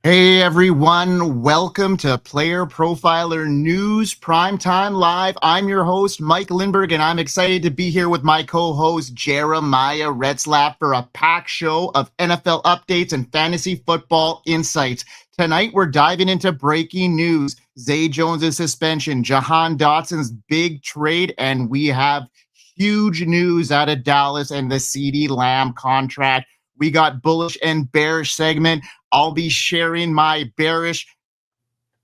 Hey everyone, welcome to Player Profiler News Primetime Live. I'm your host, Mike Lindberg, and I'm excited to be here with my co-host, Jeremiah Retzlaff, for a packed show of NFL updates and fantasy football insights. Tonight, we're diving into breaking news, Zay Jones' suspension, Jahan Dotson's big trade, and we have huge news out of Dallas and the CeeDee Lamb contract. We got Bullish and Bearish segment. I'll be sharing my bearish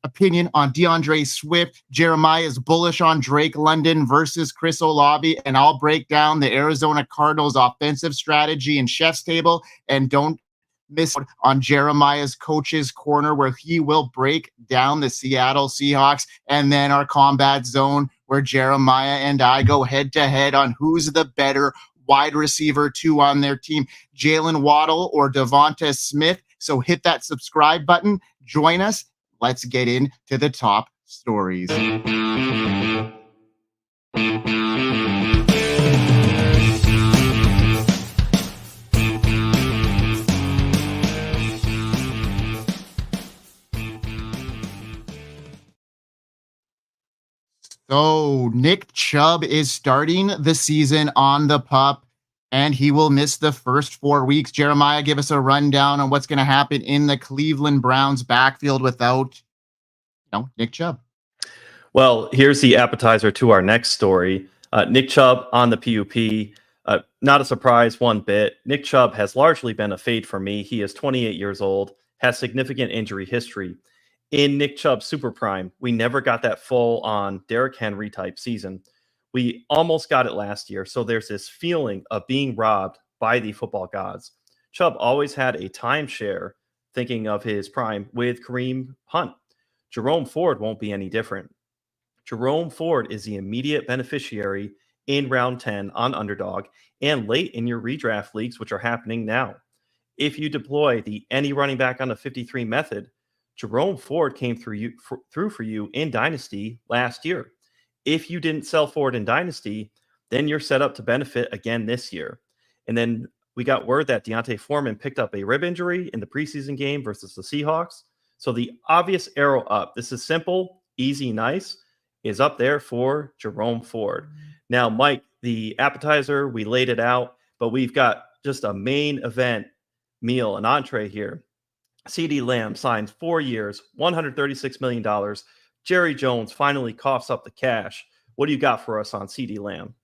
opinion on DeAndre Swift. Jeremiah's bullish on Drake London versus Chris Olave, and I'll break down the Arizona Cardinals offensive strategy and chef's table. And don't miss out on Jeremiah's coach's corner, where he will break down the Seattle Seahawks, and then our combat zone, where Jeremiah and I go head to head on who's the better wide receiver two on their team, Jaylen Waddle or Devonta Smith. So hit that subscribe button, join us. Let's get into the top stories. So Nick Chubb is starting the season on the PUP, and he will miss the first 4 weeks. Jeremiah, give us a rundown on what's going to happen in the Cleveland Browns backfield without, Nick Chubb. Well, here's the appetizer to our next story. Nick Chubb on the PUP. Not a surprise one bit. Nick Chubb has largely been a fade for me. He is 28 years old, has significant injury history. In Nick Chubb's super prime, we never got that full-on Derrick Henry type season. We almost got it last year, so there's this feeling of being robbed by the football gods. Chubb always had a timeshare, thinking of his prime, with Kareem Hunt. Jerome Ford won't be any different. Jerome Ford is the immediate beneficiary in round 10 on Underdog and late in your redraft leagues, which are happening now. If you deploy the any running back on the 53 method, Jerome Ford came through for you in Dynasty last year. If you didn't sell Ford in Dynasty, then you're set up to benefit again this year. And then we got word that D'Onta Foreman picked up a rib injury in the preseason game versus the Seahawks. So the obvious arrow up, this is simple, easy, nice, is up there for Jerome Ford. Now, Mike, the appetizer, we laid it out, but we've got just a main event meal, an entree here. CeeDee Lamb signs 4 years, $136 million. Jerry Jones finally coughs up the cash. What do you got for us on CeeDee Lamb?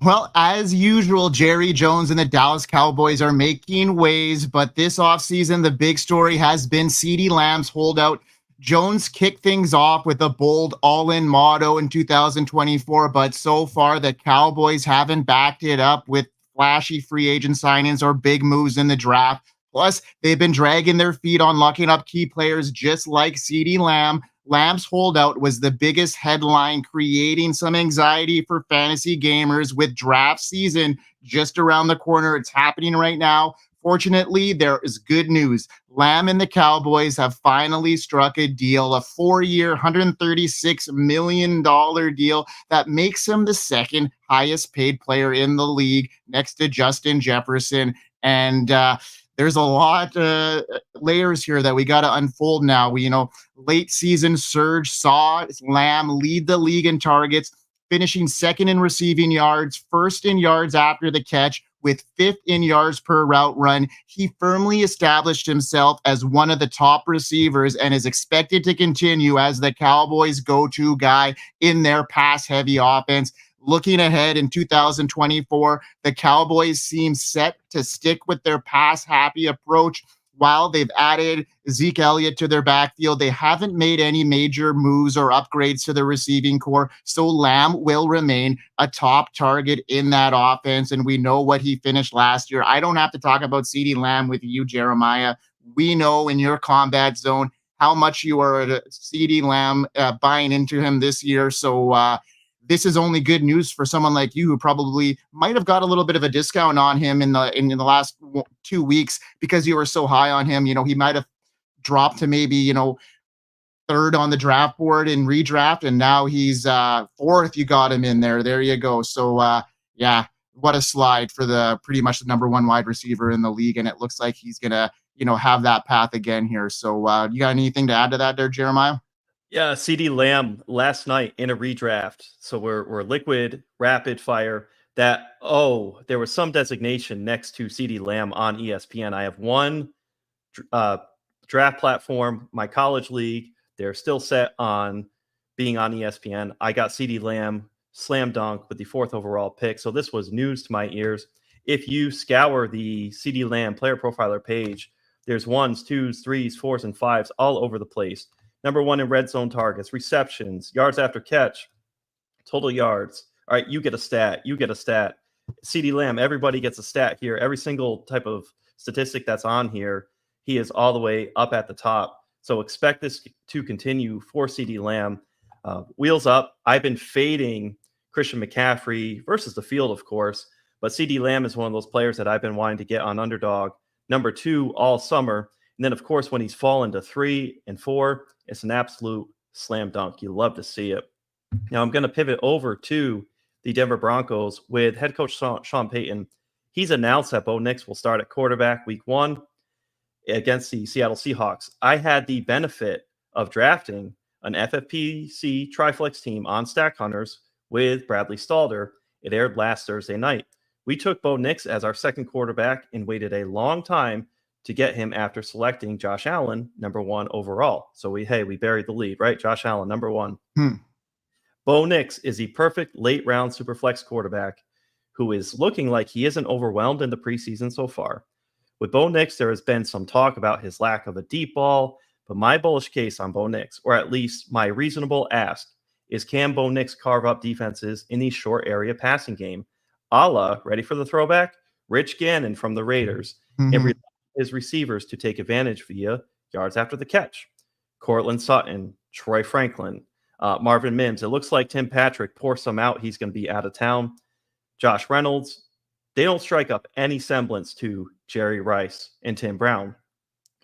Well, as usual, Jerry Jones and the Dallas Cowboys are making waves, but this offseason, the big story has been CeeDee Lamb's holdout. Jones kicked things off with a bold all-in motto in 2024, but so far the Cowboys haven't backed it up with flashy free agent signings or big moves in the draft. Plus, they've been dragging their feet on locking up key players just like CeeDee Lamb. Lamb's holdout was the biggest headline, creating some anxiety for fantasy gamers with draft season just around the corner. It's happening right now. Fortunately, there is good news. Lamb and the Cowboys have finally struck a deal, a 4-year, $136 million deal that makes him the second highest paid player in the league next to Justin Jefferson. And there's a lot layers here that we got to unfold now. Late season surge saw Lamb lead the league in targets, finishing second in receiving yards, first in yards after the catch, with fifth in yards per route run. He firmly established himself as one of the top receivers and is expected to continue as the Cowboys' go-to guy in their pass-heavy offense. Looking ahead in 2024, the Cowboys seem set to stick with their pass-happy approach. While they've added Zeke Elliott to their backfield, they haven't made any major moves or upgrades to the receiving core, so Lamb will remain a top target in that offense, and we know what he finished last year. I don't have to talk about CeeDee Lamb with you, Jeremiah. We know in your combat zone how much you are at CeeDee Lamb buying into him this year, so this is only good news for someone like you who probably might have got a little bit of a discount on him in the last 2 weeks because you were so high on him. He might have dropped to maybe, third on the draft board in redraft, and now he's fourth. You got him in there. There you go. So, yeah, what a slide for pretty much the number one wide receiver in the league. And it looks like he's going to, have that path again here. So you got anything to add to that there, Jeremiah? Yeah, CD Lamb last night in a redraft. So we're liquid rapid fire. There was some designation next to CD Lamb on ESPN. I have one draft platform, my college league. They're still set on being on ESPN. I got CD Lamb slam dunk with the 4th overall pick. So this was news to my ears. If you scour the CD Lamb player profiler page, there's 1s, 2s, 3s, 4s, and 5s all over the place. Number 1 in red zone targets, receptions, yards after catch, total yards. All right, you get a stat. You get a stat. CD Lamb, everybody gets a stat here. Every single type of statistic that's on here, he is all the way up at the top. So expect this to continue for CD Lamb. Wheels up. I've been fading Christian McCaffrey versus the field, of course, but CD Lamb is one of those players that I've been wanting to get on underdog. Number 2 all summer. And then, of course, when he's fallen to 3 and 4, it's an absolute slam dunk. You love to see it. Now, I'm going to pivot over to the Denver Broncos with head coach Sean Payton. He's announced that Bo Nix will start at quarterback week 1 against the Seattle Seahawks. I had the benefit of drafting an FFPC Triflex team on Stack Hunters with Bradley Stalder. It aired last Thursday night. We took Bo Nix as our second quarterback and waited a long time to get him after selecting Josh Allen, number 1 overall. So we buried the lead, right? Josh Allen, number 1. Bo Nix is the perfect late round superflex quarterback who is looking like he isn't overwhelmed in the preseason so far. With Bo Nix, there has been some talk about his lack of a deep ball, but my bullish case on Bo Nix, or at least my reasonable ask, is can Bo Nix carve up defenses in the short area passing game, a la, ready for the throwback, Rich Gannon from the Raiders, and his receivers to take advantage via yards after the catch. Cortland Sutton, Troy Franklin, Marvin Mims. It looks like Tim Patrick pours some out. He's going to be out of town. Josh Reynolds. They don't strike up any semblance to Jerry Rice and Tim Brown.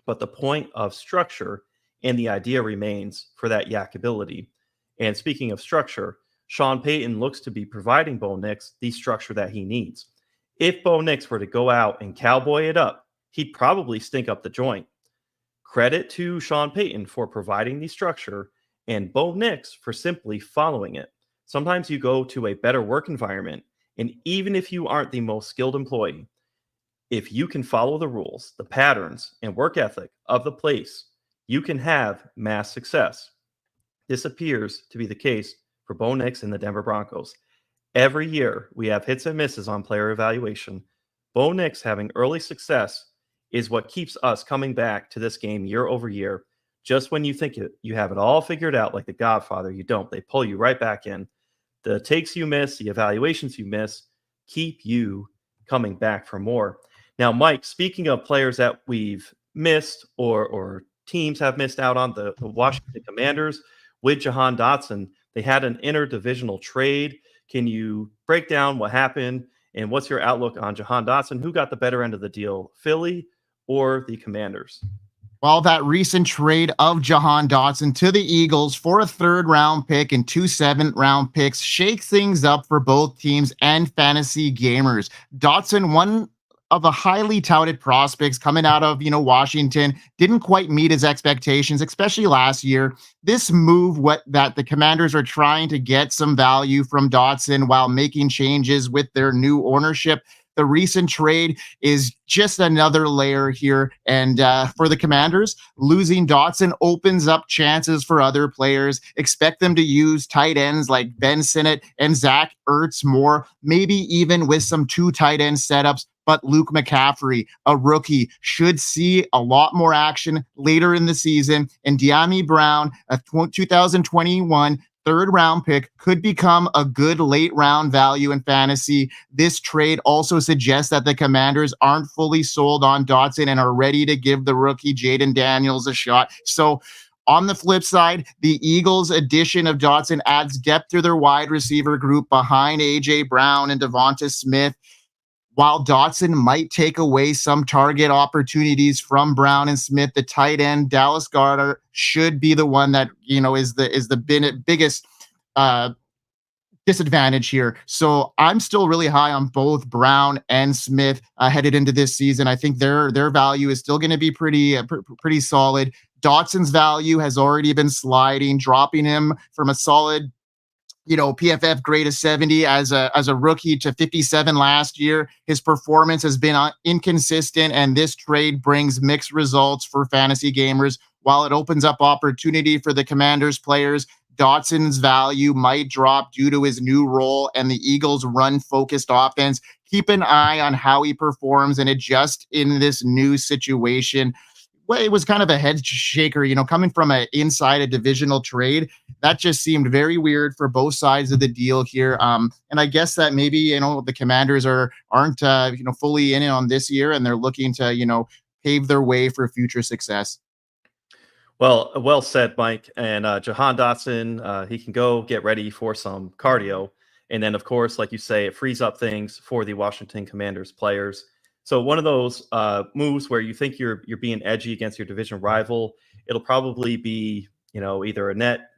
But the point of structure and the idea remains for that yak ability. And speaking of structure, Sean Payton looks to be providing Bo Nix the structure that he needs. If Bo Nix were to go out and cowboy it up, he'd probably stink up the joint. Credit to Sean Payton for providing the structure and Bo Nix for simply following it. Sometimes you go to a better work environment, and even if you aren't the most skilled employee, if you can follow the rules, the patterns, and work ethic of the place, you can have mass success. This appears to be the case for Bo Nix and the Denver Broncos. Every year, we have hits and misses on player evaluation. Bo Nix having early success is what keeps us coming back to this game year over year. Just when you think you have it all figured out, like the Godfather, you don't. They pull you right back in. The takes you miss, the evaluations you miss, keep you coming back for more. Now, Mike, speaking of players that we've missed or teams have missed out on, the Washington Commanders with Jahan Dotson, they had an interdivisional trade. Can you break down what happened and what's your outlook on Jahan Dotson? Who got the better end of the deal, Philly or the Commanders? Well, that recent trade of Jahan Dotson to the Eagles for a 3rd round pick and 2 7th round picks shakes things up for both teams and fantasy gamers. Dotson, one of the highly touted prospects coming out of, Washington, didn't quite meet his expectations, especially last year. This move, that the Commanders are trying to get some value from Dotson while making changes with their new ownership. The recent trade is just another layer here. And for the Commanders, losing Dotson opens up chances for other players. Expect them to use tight ends like Ben Sinnott and Zach Ertz more, maybe even with some 2 tight end setups. But Luke McCaffrey, a rookie, should see a lot more action later in the season. And De'Ami Brown, a 2021 3rd round pick, could become a good late round value in fantasy. This trade also suggests that the Commanders aren't fully sold on Dotson and are ready to give the rookie Jaden Daniels a shot. So on the flip side, the Eagles' addition of Dotson adds depth to their wide receiver group behind A.J. Brown and Devonta Smith. While Dotson might take away some target opportunities from Brown and Smith, the tight end Dallas Goedert should be the one that is the biggest disadvantage here. So I'm still really high on both Brown and Smith headed into this season. I think their value is still going to be pretty solid. Dotson's value has already been sliding, dropping him from a solid PFF grade of 70 as a rookie to 57 last year. His performance has been inconsistent, and this trade brings mixed results for fantasy gamers. While it opens up opportunity for the Commanders players, Dotson's value might drop due to his new role and the Eagles' run-focused offense. Keep an eye on how he performs and adjust in this new situation. Well, it was kind of a head shaker, coming from inside a divisional trade. That just seemed very weird for both sides of the deal here. And I guess that maybe, the Commanders aren't fully in it on this year, and they're looking to, pave their way for future success. Well said, Mike. And Jahan Dotson, he can go get ready for some cardio. And then, of course, like you say, it frees up things for the Washington Commanders players. So one of those moves where you think you're being edgy against your division rival, it'll probably be, either a net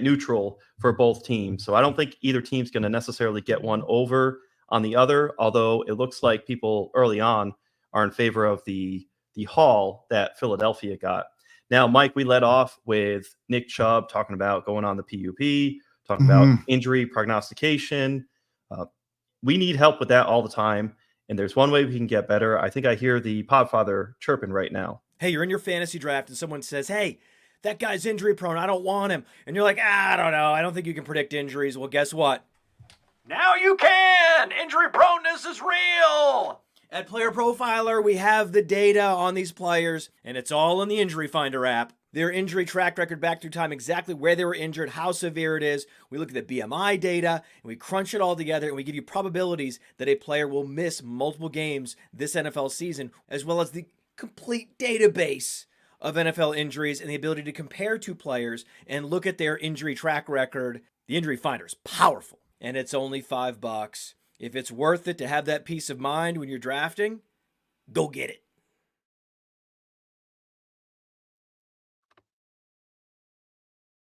neutral for both teams. So I don't think either team's going to necessarily get one over on the other, although it looks like people early on are in favor of the haul that Philadelphia got. Now, Mike, we led off with Nick Chubb talking about going on the PUP, talking about injury prognostication. We need help with that all the time. And there's one way we can get better. I think I hear the Podfather chirping right now. Hey, you're in your fantasy draft and someone says, hey, that guy's injury prone. I don't want him. And you're like, I don't know. I don't think you can predict injuries. Well, guess what? Now you can. Injury proneness is real. At Player Profiler, we have the data on these players, and it's all in the Injury Finder app. Their injury track record back through time, exactly where they were injured, how severe it is. We look at the BMI data, and we crunch it all together, and we give you probabilities that a player will miss multiple games this NFL season, as well as the complete database of NFL injuries and the ability to compare two players and look at their injury track record. The Injury Finder is powerful, and it's only $5. If it's worth it to have that peace of mind when you're drafting, go get it.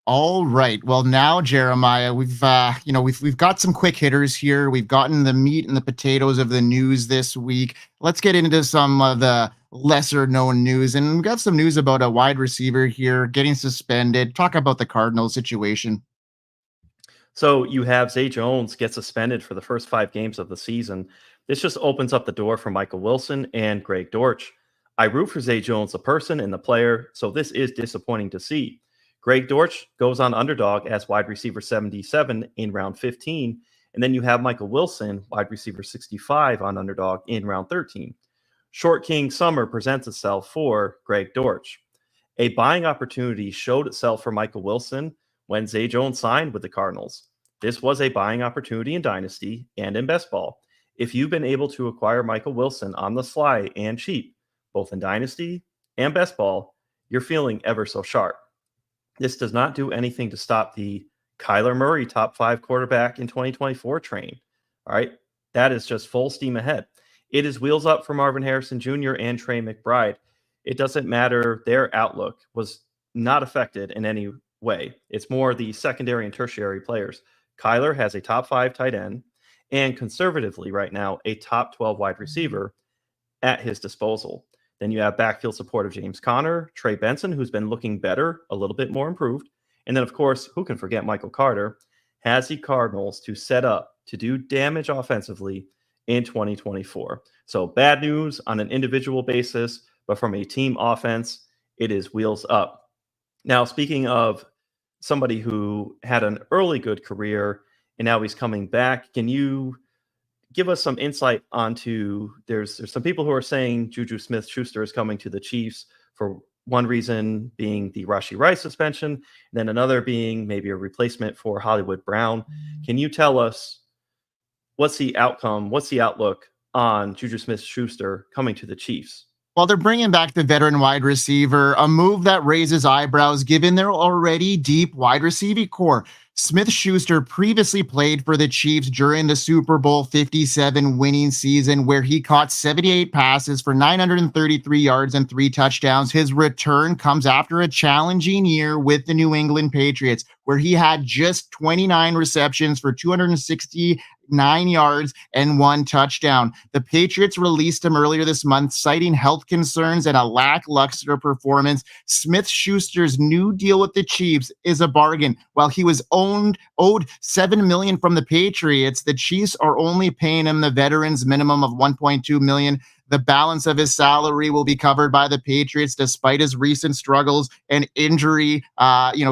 All right. Well, now, Jeremiah, we've got some quick hitters here. We've gotten the meat and the potatoes of the news this week. Let's get into some of the lesser known news. And we've got some news about a wide receiver here getting suspended. Talk about the Cardinals situation. So you have Zay Jones get suspended for the first 5 games of the season. This just opens up the door for Michael Wilson and Greg Dortch. I root for Zay Jones, the person and the player, so this is disappointing to see. Greg Dortch goes on underdog as wide receiver 77 in round 15, and then you have Michael Wilson, wide receiver 65 on underdog in round 13. Short King Summer presents itself for Greg Dortch. A buying opportunity showed itself for Michael Wilson when Zay Jones signed with the Cardinals. This was a buying opportunity in Dynasty and in Best Ball. If you've been able to acquire Michael Wilson on the sly and cheap, both in Dynasty and Best Ball, you're feeling ever so sharp. This does not do anything to stop the Kyler Murray top 5 quarterback in 2024 train. All right. That is just full steam ahead. It is wheels up for Marvin Harrison Jr. and Trey McBride. It doesn't matter. Their outlook was not affected in any way. It's more the secondary and tertiary players. Kyler has a top 5 tight end and conservatively right now a top 12 wide receiver at his disposal. Then you have backfield support of James Conner, Trey Benson, who's been looking better, a little bit more improved. And then, of course, who can forget Michael Carter, has the Cardinals to set up to do damage offensively in 2024. So bad news on an individual basis, but from a team offense, it is wheels up. Now, speaking of somebody who had an early good career and now he's coming back, can you give us some insight onto there's some people who are saying Juju Smith-Schuster is coming to the Chiefs for one reason being the Rashee Rice suspension, and then another being maybe a replacement for Hollywood Brown. Can you tell us what's the outcome, what's the outlook on Juju Smith-Schuster coming to the Chiefs? Well, they're bringing back the veteran wide receiver, a move that raises eyebrows given their already deep wide receiving core. Smith-Schuster previously played for the Chiefs during the Super Bowl 57 winning season, where he caught 78 passes for 933 yards and 3 touchdowns. His return comes after a challenging year with the New England Patriots, where he had just 29 receptions for 269 yards and 1 touchdown. The Patriots released him earlier this month, citing health concerns and a lackluster performance. Smith-Schuster's new deal with the Chiefs is a bargain. While he was owed $7 million from the Patriots, the Chiefs are only paying him the veteran's minimum of $1.2 million. The balance of his salary will be covered by the Patriots, despite his recent struggles and injury,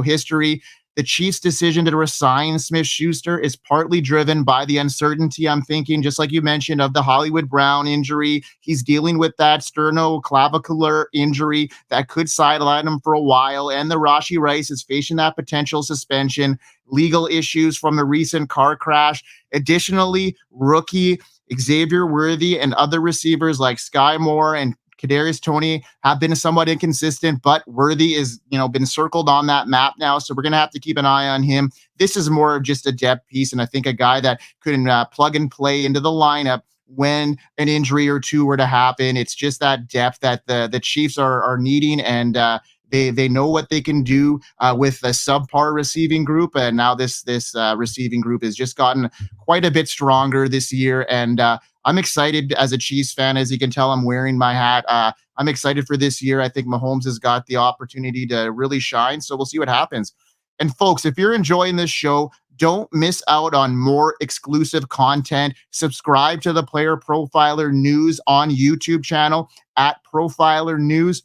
history. The Chiefs' decision to resign Smith-Schuster is partly driven by the uncertainty, I'm thinking, just like you mentioned, of the Hollywood Brown injury. He's dealing with that sternoclavicular injury that could sideline him for a while, and the Rashee Rice is facing that potential suspension, legal issues from the recent car crash. Additionally, rookie Xavier Worthy and other receivers like Sky Moore and Kadarius Toney have been somewhat inconsistent, but Worthy is, been circled on that map now. So we're going to have to keep an eye on him. This is more of just a depth piece, and I think a guy that could plug and play into the lineup when an injury or two were to happen. It's just that depth that the Chiefs are needing, and they know what they can do with a subpar receiving group. And now this receiving group has just gotten quite a bit stronger this year. And I'm excited as a Chiefs fan. As you can tell, I'm wearing my hat. I'm excited for this year. I think Mahomes has got the opportunity to really shine. So we'll see what happens. And folks, if you're enjoying this show, don't miss out on more exclusive content. Subscribe to the Player Profiler News on YouTube channel at Profiler News.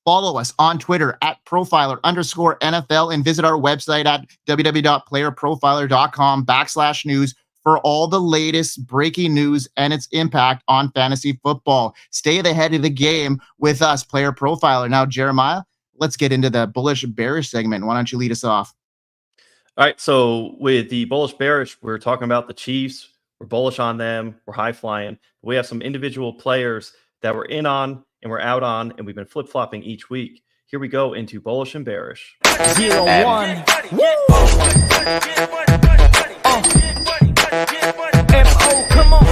Follow us on Twitter at profiler_NFL and visit our website at www.playerprofiler.com/news for all the latest breaking news and its impact on fantasy football. Stay ahead of the game with us, Player Profiler. Now, Jeremiah, let's get into the bullish bearish segment. Why don't you lead us off? All right. So with the bullish bearish, we're talking about the Chiefs. We're bullish on them. We're high flying. We have some individual players that we're in on and we're out on, and we've been flip-flopping each week. Here we go into bullish and bearish. 0-1. Come on.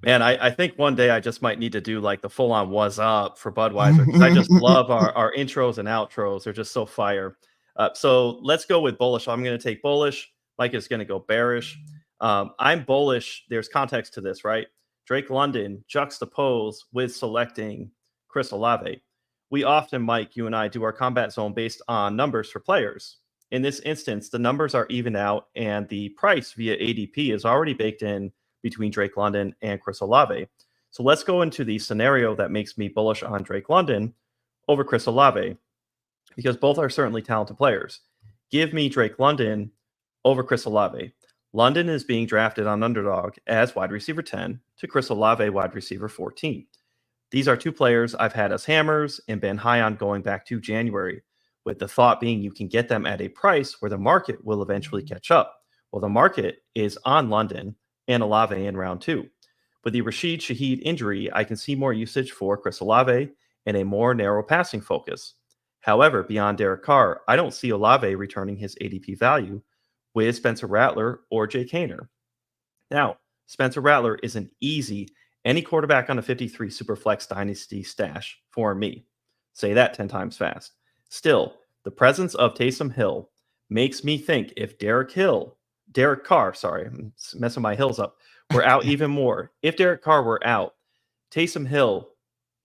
Man, I think one day I just might need to do like the full-on "was up" for Budweiser, because I just love our intros and outros. They're just so fire. So let's go with bullish. I'm going to take bullish. Mike is going to go bearish. I'm bullish. There's context to this, right? Drake London juxtaposed with selecting Chris Olave. We often, Mike, you and I do our combat zone based on numbers for players. In this instance, the numbers are even out, and the price via ADP is already baked in between Drake London and Chris Olave. So let's go into the scenario that makes me bullish on Drake London over Chris Olave, because both are certainly talented players. Give me Drake London over Chris Olave. London is being drafted on Underdog as wide receiver 10 to Chris Olave, wide receiver 14. These are two players I've had as hammers and been high on going back to January, with the thought being you can get them at a price where the market will eventually catch up. Well, the market is on London and Olave in round 2. With the Rashid Shaheed injury, I can see more usage for Chris Olave and a more narrow passing focus. However, beyond Derek Carr, I don't see Olave returning his ADP value with Spencer Rattler or Jake Haener. Now, Spencer Rattler is an easy any quarterback on a 53 Superflex Dynasty stash for me. Say that 10 times fast. Still, the presence of Taysom Hill makes me think if Derek Carr, I'm messing my hills up, were out even more. If Derek Carr were out, Taysom Hill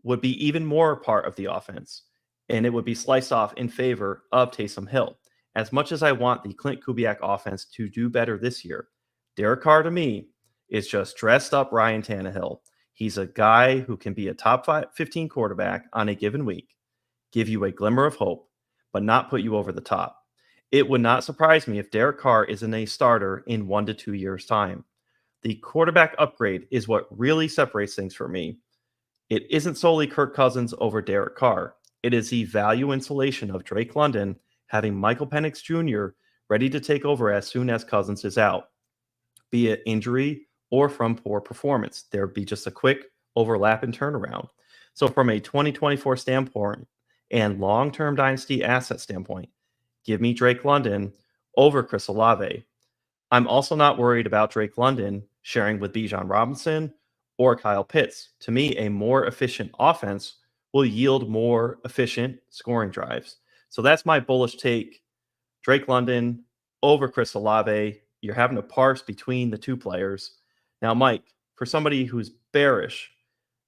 would be even more part of the offense, and it would be sliced off in favor of Taysom Hill. As much as I want the Clint Kubiak offense to do better this year, Derek Carr to me is just dressed up Ryan Tannehill. He's a guy who can be a top 15 quarterback on a given week, give you a glimmer of hope, but not put you over the top. It would not surprise me if Derek Carr isn't a starter in 1 to 2 years' time. The quarterback upgrade is what really separates things for me. It isn't solely Kirk Cousins over Derek Carr. It is the value insulation of Drake London having Michael Penix Jr. ready to take over as soon as Cousins is out, be it injury or from poor performance. There would be just a quick overlap and turnaround. So from a 2024 standpoint, and long-term dynasty asset standpoint, give me Drake London over Chris Olave. I'm also not worried about Drake London sharing with Bijan Robinson or Kyle Pitts. To me, a more efficient offense will yield more efficient scoring drives. So that's my bullish take. Drake London over Chris Olave. You're having to parse between the two players. Now, Mike, for somebody who's bearish,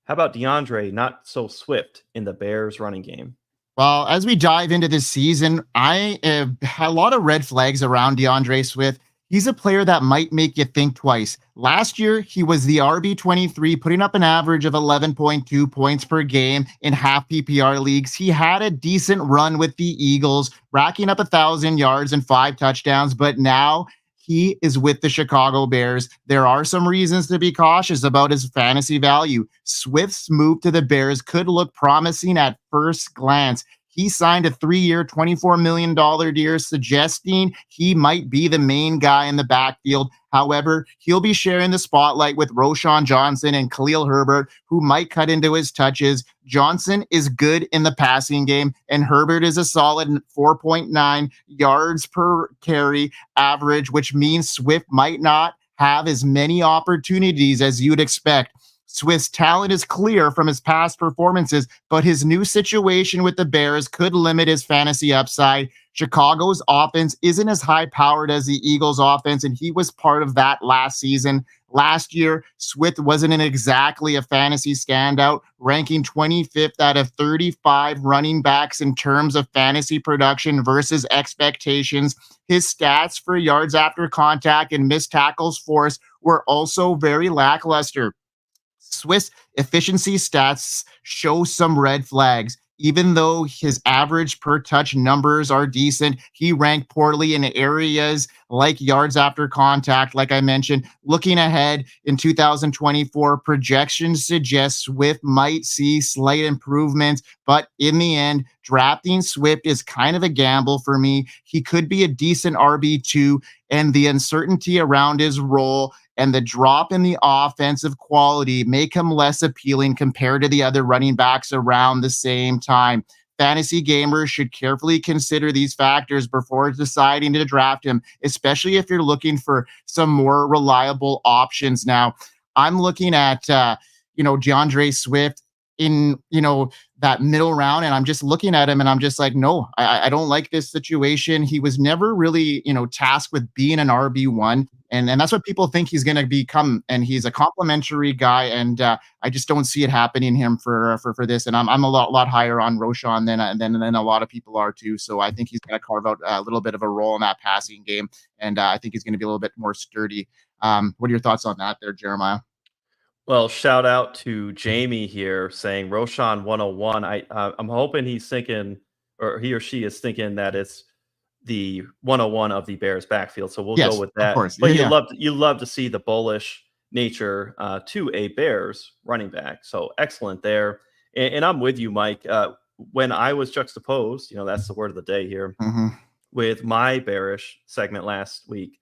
how about DeAndre not so swift in the Bears running game? Well, as we dive into this season, I have a lot of red flags around DeAndre Swift. He's a player that might make you think twice. Last year, he was the RB23, putting up an average of 11.2 points per game in half PPR leagues. He had a decent run with the Eagles, racking up 1,000 yards and 5 touchdowns, but now he is with the Chicago Bears. There are some reasons to be cautious about his fantasy value. Swift's move to the Bears could look promising at first glance. He signed a 3-year, $24 million deal, suggesting he might be the main guy in the backfield. However, he'll be sharing the spotlight with Roschon Johnson and Khalil Herbert, who might cut into his touches. Johnson is good in the passing game, and Herbert is a solid 4.9 yards per carry average, which means Swift might not have as many opportunities as you'd expect. Swift's talent is clear from his past performances, but his new situation with the Bears could limit his fantasy upside. Chicago's offense isn't as high-powered as the Eagles' offense, and he was part of that last season. Last year, Swift wasn't exactly a fantasy standout, ranking 25th out of 35 running backs in terms of fantasy production versus expectations. His stats for yards after contact and missed tackles forced were also very lackluster. Swiss efficiency stats show some red flags. Even though his average per touch numbers are decent, he ranked poorly in areas like yards after contact, like I mentioned. Looking ahead in 2024, projections suggest Swift might see slight improvements, but in the end, drafting Swift is kind of a gamble for me. He could be a decent RB2, and the uncertainty around his role and the drop in the offensive quality make him less appealing compared to the other running backs around the same time. Fantasy gamers should carefully consider these factors before deciding to draft him, especially if you're looking for some more reliable options. Now, I'm looking at, DeAndre Swift in, that middle round, and I'm just looking at him and I'm just like, no, I don't like this situation. He was never really, tasked with being an RB1. And that's what people think he's going to become. And he's a complimentary guy. And I just don't see it happening him for this. And I'm a lot higher on Roschon than a lot of people are too. So I think he's going to carve out a little bit of a role in that passing game. And I think he's going to be a little bit more sturdy. What are your thoughts on that there, Jeremiah? Well, shout out to Jamie here saying Roschon 101. I'm hoping he's thinking, or he or she is thinking that it's the 101 of the Bears backfield. So we'll go with that. Of course. But Yeah. you love to see the bullish nature to a Bears running back. So excellent there. And I'm with you, Mike. When I was juxtaposed, that's the word of the day here, with my bearish segment last week,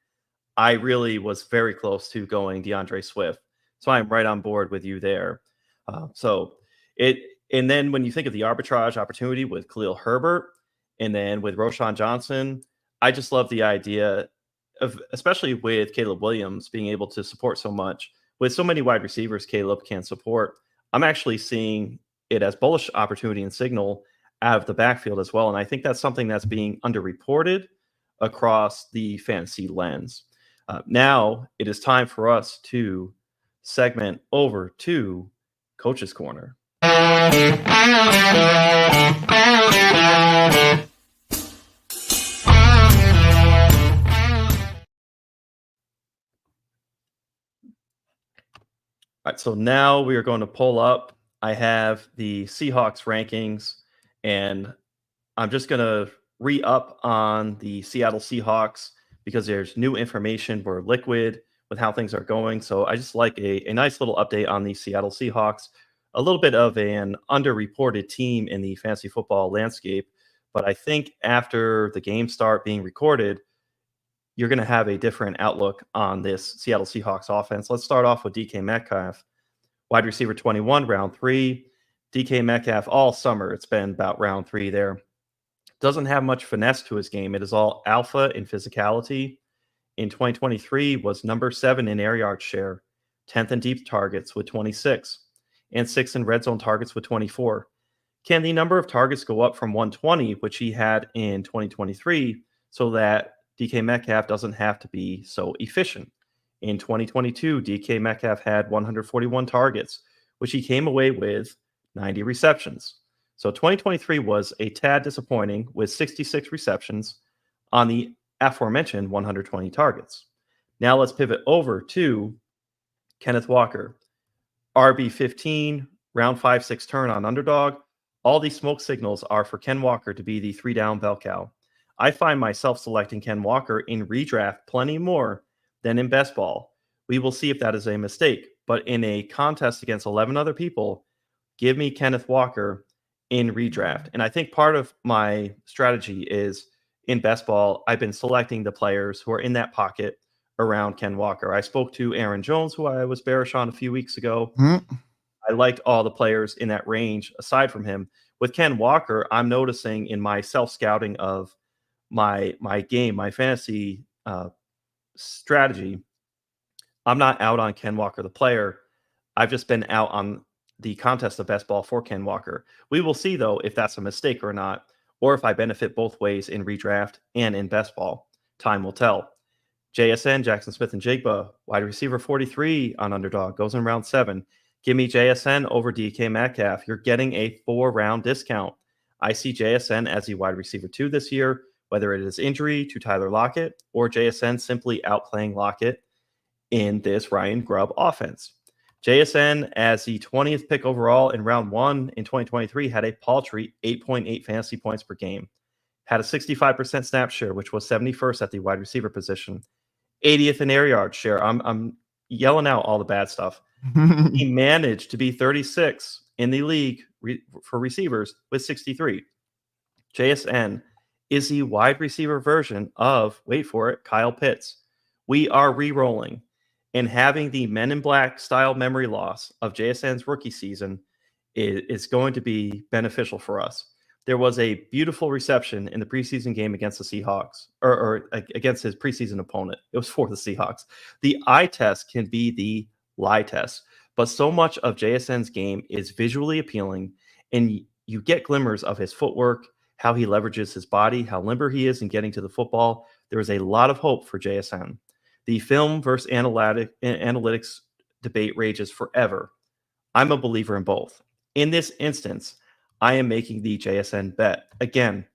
I really was very close to going DeAndre Swift. So I'm right on board with you there. And then when you think of the arbitrage opportunity with Khalil Herbert, and then with Roschon Johnson, I just love the idea of, especially with Caleb Williams being able to support so much. With so many wide receivers Caleb can support, I'm actually seeing it as bullish opportunity and signal out of the backfield as well. And I think that's something that's being underreported across the fantasy lens. Now it is time for us to segment over to Coach's Corner. All right, so now we are going to pull up. I have the Seahawks rankings, and I'm just going to re-up on the Seattle Seahawks because there's new information. We're liquid with how things are going. So I just like a nice little update on the Seattle Seahawks, a little bit of an underreported team in the fantasy football landscape. But I think after the game start being recorded, you're going to have a different outlook on this Seattle Seahawks offense. Let's start off with DK Metcalf, wide receiver 21, round 3. DK Metcalf all summer. It's been about round 3 there. Doesn't have much finesse to his game. It is all alpha and physicality. In 2023 was number 7 in air yard share, 10th in deep targets with 26, and 6th in red zone targets with 24. Can the number of targets go up from 120, which he had in 2023, so that DK Metcalf doesn't have to be so efficient? In 2022, DK Metcalf had 141 targets, which he came away with 90 receptions. So 2023 was a tad disappointing with 66 receptions on the aforementioned 120 targets. Now let's pivot over to Kenneth Walker. RB15, round 5-6 turn on underdog. All these smoke signals are for Ken Walker to be the 3-down bell cow. I find myself selecting Ken Walker in redraft plenty more than in best ball. We will see if that is a mistake, but in a contest against 11 other people, give me Kenneth Walker in redraft. And I think part of my strategy is in best ball, I've been selecting the players who are in that pocket around Ken Walker. I spoke to Aaron Jones, who I was bearish on a few weeks ago. I liked all the players in that range aside from him. With Ken Walker, I'm noticing in my self-scouting of my game, my fantasy strategy, I'm not out on Ken Walker, the player. I've just been out on the contest of best ball for Ken Walker. We will see, though, if that's a mistake or not, or if I benefit both ways in redraft and in best ball. Time will tell. JSN, Jackson Smith and Jigba, wide receiver 43 on underdog, goes in round 7. Give me JSN over DK Metcalf. You're getting a 4-round discount. I see JSN as the wide receiver 2 this year, whether it is injury to Tyler Lockett or JSN simply outplaying Lockett in this Ryan Grubb offense. JSN, as the 20th pick overall in round 1 in 2023, had a paltry 8.8 fantasy points per game. Had a 65% snap share, which was 71st at the wide receiver position. 80th in air yard share. I'm yelling out all the bad stuff. He managed to be 36 in the league for receivers with 63. JSN is the wide receiver version of, wait for it, Kyle Pitts. We are re-rolling, and having the Men in Black style memory loss of JSN's rookie season is going to be beneficial for us. There was a beautiful reception in the preseason game against the Seahawks, or against his preseason opponent. It was for the Seahawks. The eye test can be the lie test, but so much of JSN's game is visually appealing, and you get glimmers of his footwork, how he leverages his body, how limber he is in getting to the football. There is a lot of hope for JSN. The film versus analytics debate rages forever. I'm a believer in both. In this instance, I am making the JSN bet. Again,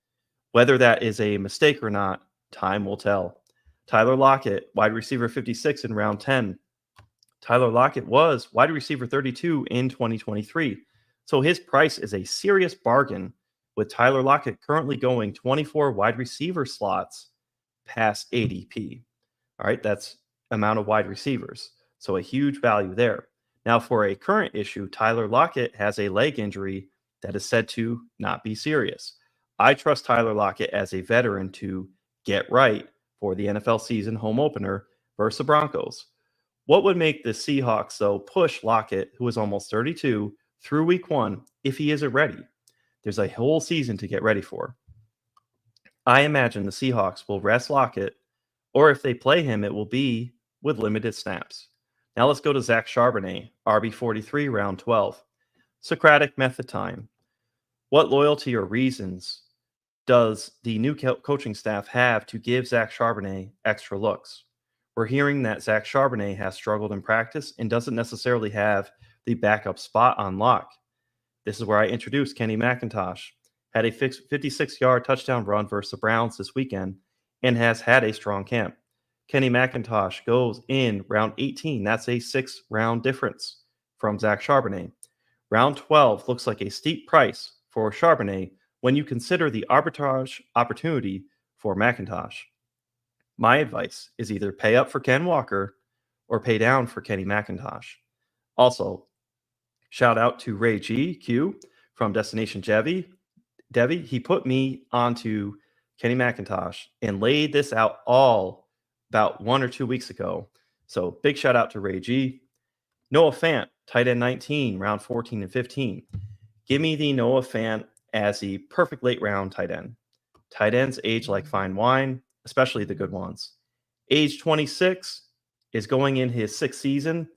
whether that is a mistake or not, time will tell. Tyler Lockett, wide receiver 56 in round 10. Tyler Lockett was wide receiver 32 in 2023. So his price is a serious bargain, with Tyler Lockett currently going 24 wide receiver slots past ADP. All right, that's amount of wide receivers. So a huge value there. Now, for a current issue, Tyler Lockett has a leg injury that is said to not be serious. I trust Tyler Lockett as a veteran to get right for the NFL season home opener versus the Broncos. What would make the Seahawks, though, push Lockett, who is almost 32, through week 1 if he isn't ready? There's a whole season to get ready for. I imagine the Seahawks will rest Lockett, or if they play him, it will be with limited snaps. Now let's go to Zach Charbonnet, RB43, round 12. Socratic method time. What loyalty or reasons does the new coaching staff have to give Zach Charbonnet extra looks? We're hearing that Zach Charbonnet has struggled in practice and doesn't necessarily have the backup spot on lock. This is where I introduced Kenny McIntosh. Had a 56-yard touchdown run versus the Browns this weekend and has had a strong camp. Kenny McIntosh goes in round 18. That's a 6-round difference from Zach Charbonnet. Round 12 looks like a steep price for Charbonnet when you consider the arbitrage opportunity for McIntosh. My advice is either pay up for Ken Walker or pay down for Kenny McIntosh. Also, shout out to Ray GQ from Destination Devi. He put me onto Kenny McIntosh and laid this out all about 1 or 2 weeks ago. So big shout out to Ray G. Noah Fant, tight end 19, round 14 and 15. Give me the Noah Fant as the perfect late round tight end. Tight ends age like fine wine, especially the good ones. Age 26, is going in his 6th season.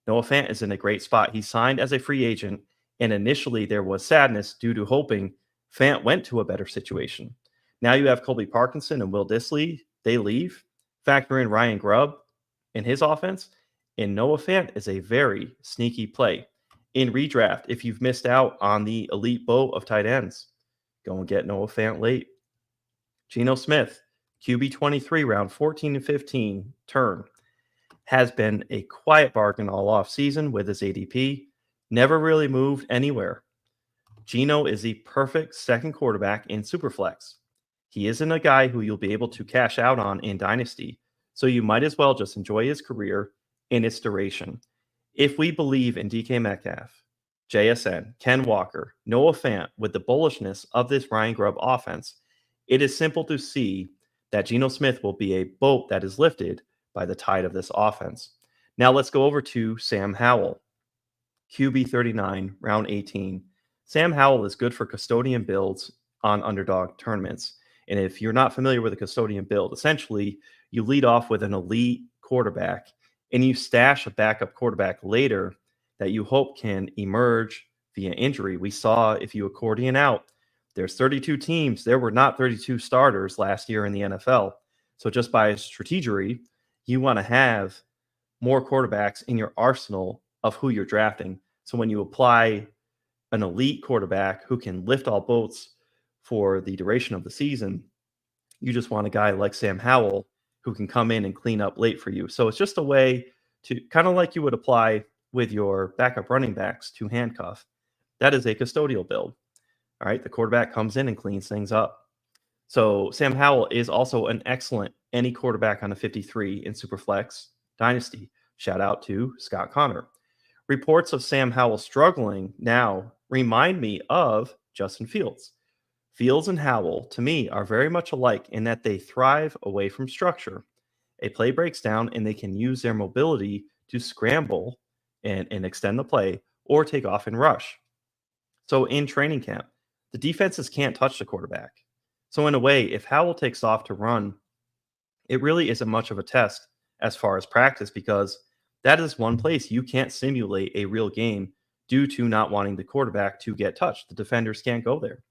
Noah Fant is in a great spot. He signed as a free agent, and initially there was sadness due to hoping Fant went to a better situation. Now you have Colby Parkinson and Will Dissly. They leave. Factor in Ryan Grubb in his offense, and Noah Fant is a very sneaky play. In redraft, if you've missed out on the elite boat of tight ends, go and get Noah Fant late. Geno Smith, QB 23, round 14 and 15, turn. Has been a quiet bargain all off season with his ADP. Never really moved anywhere. Geno is the perfect second quarterback in Superflex. He isn't a guy who you'll be able to cash out on in Dynasty, so you might as well just enjoy his career in its duration. If we believe in DK Metcalf, JSN, Ken Walker, Noah Fant with the bullishness of this Ryan Grubb offense, it is simple to see that Geno Smith will be a boat that is lifted by the tide of this offense. Now let's go over to Sam Howell, QB 39, round 18. Sam Howell is good for custodian builds on underdog tournaments. And if you're not familiar with a custodian build, essentially you lead off with an elite quarterback and you stash a backup quarterback later that you hope can emerge via injury. We saw if you accordion out, there's 32 teams. There were not 32 starters last year in the NFL. So just by strategery, you want to have more quarterbacks in your arsenal of who you're drafting. So when you apply an elite quarterback who can lift all boats for the duration of the season, you just want a guy like Sam Howell who can come in and clean up late for you. So it's just a way to kind of like you would apply with your backup running backs to handcuff. That is a custodial build. All right, the quarterback comes in and cleans things up. So Sam Howell is also an excellent any quarterback on a 53 in Superflex Dynasty. Shout out to Scott Connor. Reports of Sam Howell struggling now remind me of Justin Fields. Fields and Howell, to me, are very much alike in that they thrive away from structure. A play breaks down and they can use their mobility to scramble and extend the play or take off and rush. So in training camp, the defenses can't touch the quarterback. So in a way, if Howell takes off to run, it really isn't much of a test as far as practice because that is one place you can't simulate a real game due to not wanting the quarterback to get touched. The defenders can't go there.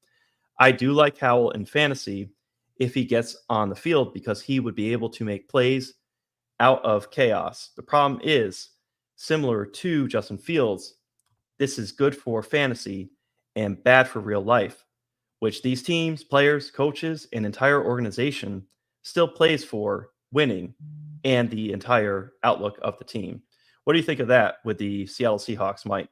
I do like Howell in fantasy if he gets on the field because he would be able to make plays out of chaos. The problem is, similar to Justin Fields, this is good for fantasy and bad for real life, which these teams, players, coaches, and entire organization still plays for winning and the entire outlook of the team. What do you think of that with the Seattle Seahawks, Mike?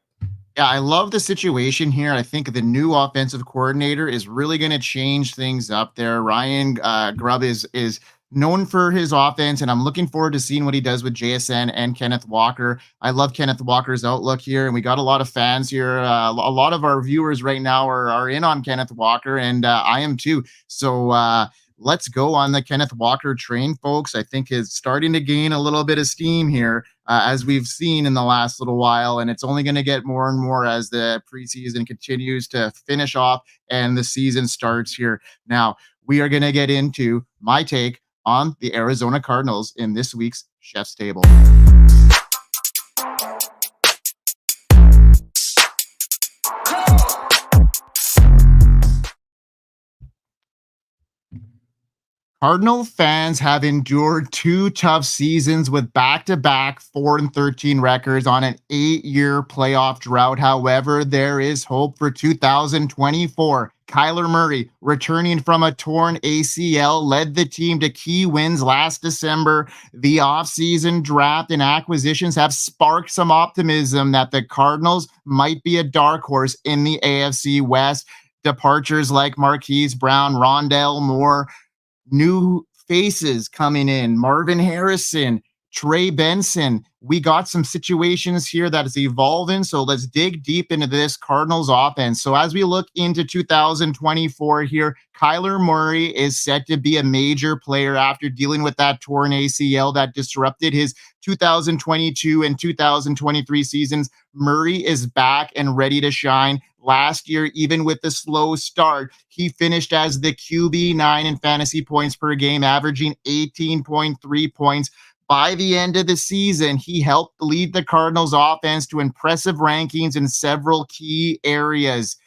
Yeah, I love the situation here. I think the new offensive coordinator is really going to change things up there. Ryan Grubb is known for his offense, and I'm looking forward to seeing what he does with JSN and Kenneth Walker. I love Kenneth Walker's outlook here, and we got a lot of fans here. A lot of our viewers right now are in on Kenneth Walker, and I am too. So let's go on the Kenneth Walker train, folks. I think is starting to gain a little bit of steam here, as we've seen in the last little while, and it's only going to get more and more as the preseason continues to finish off and the season starts here. Now, we are going to get into my take on the Arizona Cardinals in this week's Chef's Table. Cardinal fans have endured two tough seasons with back-to-back 4-13 records on an 8-year playoff drought. However, there is hope for 2024. Kyler Murray, returning from a torn ACL, led the team to key wins last December. The offseason draft and acquisitions have sparked some optimism that the Cardinals might be a dark horse in the AFC West. Departures like Marquise Brown, Rondale Moore, new faces coming in, Marvin Harrison, Trey Benson, we got some situations here that is evolving. So let's dig deep into this Cardinals offense. So as we look into 2024 here, Kyler Murray is set to be a major player after dealing with that torn ACL that disrupted his 2022 and 2023 seasons. Murray is back and ready to shine. Last year, even with the slow start, he finished as the QB9 in fantasy points per game, averaging 18.3 points. By the end of the season, he helped lead the Cardinals offense to impressive rankings in several key areas.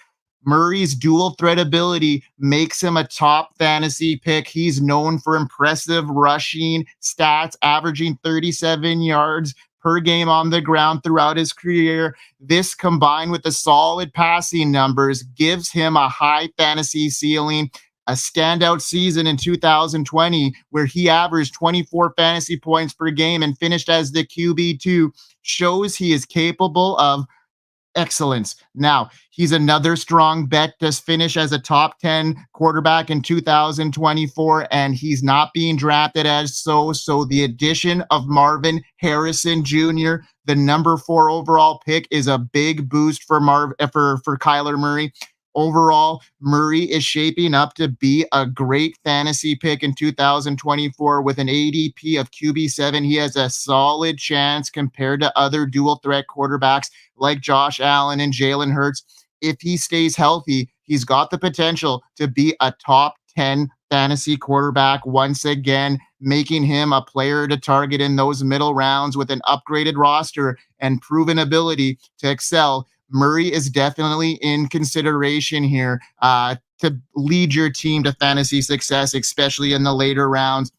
Murray's dual threat ability makes him a top fantasy pick. He's known for impressive rushing stats, averaging 37 yards per game on the ground throughout his career. This, combined with the solid passing numbers, gives him a high fantasy ceiling. A standout season in 2020 where he averaged 24 fantasy points per game and finished as the QB2 shows he is capable of excellence. Now, he's another strong bet to finish as a top 10 quarterback in 2024, and he's not being drafted as so. So the addition of Marvin Harrison Jr., the number 4 overall pick, is a big boost for Kyler Murray. Overall, Murray is shaping up to be a great fantasy pick in 2024 with an ADP of QB7. He has a solid chance compared to other dual threat quarterbacks like Josh Allen and Jalen Hurts. If he stays healthy, he's got the potential to be a top 10 fantasy quarterback once again, making him a player to target in those middle rounds with an upgraded roster and proven ability to excel. Murray is definitely in consideration here to lead your team to fantasy success, especially in the later rounds.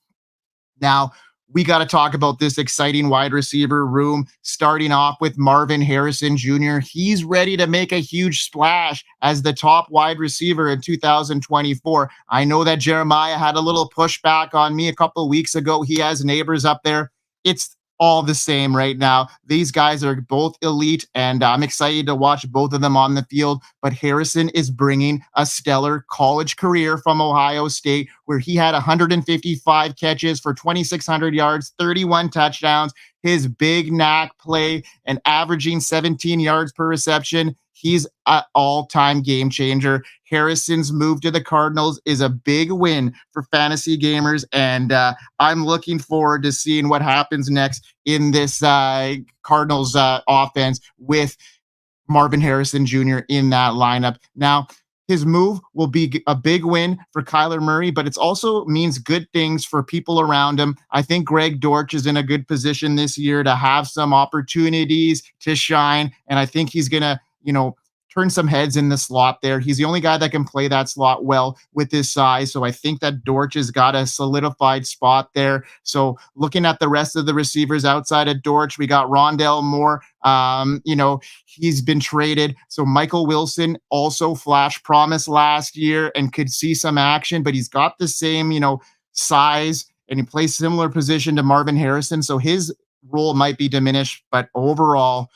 Now, we got to talk about this exciting wide receiver room, starting off with Marvin Harrison Jr. He's ready to make a huge splash as the top wide receiver in 2024. I know that Jeremiah had a little pushback on me a couple of weeks ago. He has neighbors up there. It's all the same right now. These guys are both elite, and I'm excited to watch both of them on the field. But Harrison is bringing a stellar college career from Ohio State, where he had 155 catches for 2,600 yards, 31 touchdowns. His big knack play and averaging 17 yards per reception. He's an all-time game changer. Harrison's move to the Cardinals is a big win for fantasy gamers, and I'm looking forward to seeing what happens next in this Cardinals offense with Marvin Harrison Jr. in that lineup. Now, his move will be a big win for Kyler Murray, but it also means good things for people around him. I think Greg Dortch is in a good position this year to have some opportunities to shine, and I think he's going to turn some heads in the slot there. He's the only guy that can play that slot well with his size. So I think that Dortch has got a solidified spot there. So looking at the rest of the receivers outside of Dortch, we got Rondale Moore. He's been traded. So Michael Wilson also flashed promise last year and could see some action, but he's got the same, size, and he plays similar position to Marvin Harrison. So his role might be diminished, but overall,